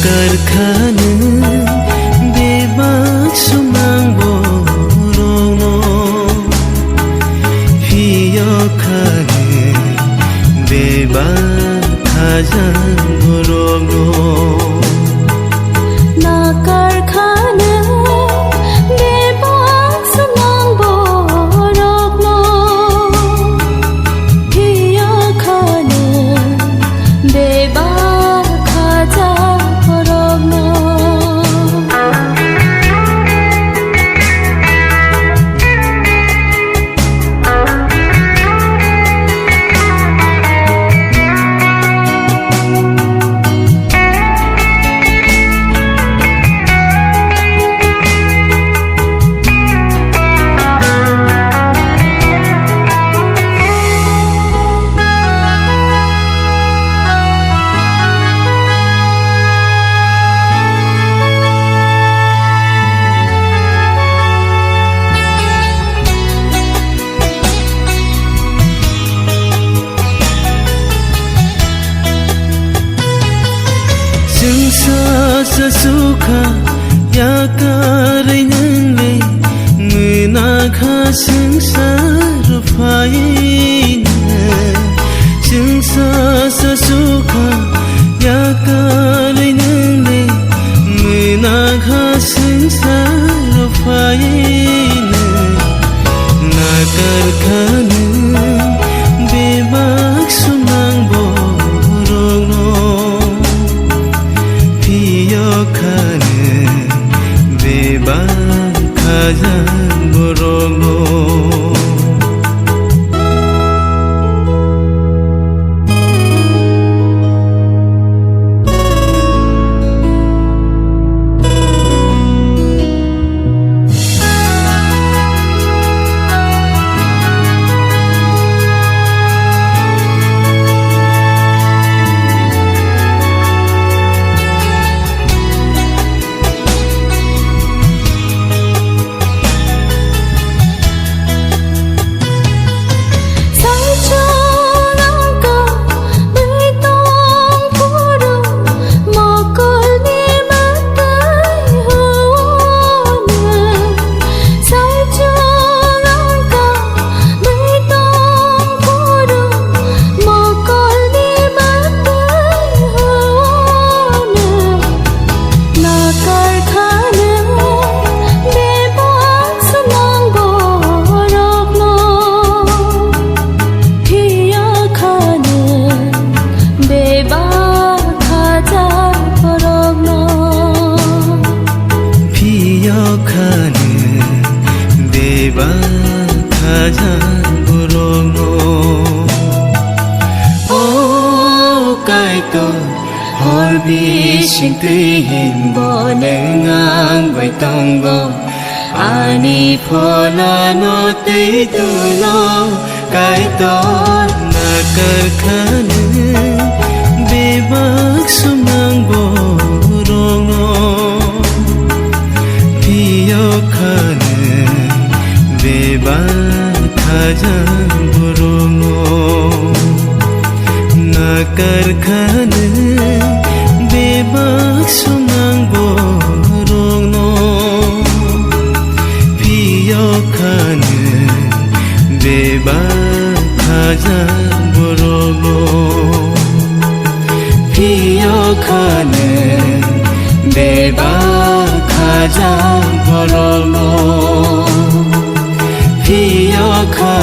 나karka는 bebak sumang borongno Fiyokanen bebak hajan borongno Nakarkanen bebak sumang borongno Fiyokanen bebak hajan borongno Sasuka yakarin le menakha sengsar phain sasuka yakarin le menakha sengsar phain nakarkanen bebak sumang borongno Fiyokanen bebak hajan borongno Fiyokanen bebak hajan borongno Oh kaito horbi singtihin bonengang baitonggo Ani phola no teitulo kaito nakarkanen bebak sumang borongno Fiyokanen bebak hajan borongno nakarkanen bebak sumang borongno Fiyokanen bebak hajan borongno Fiyokanen bebak hajan borongno Fiyokanen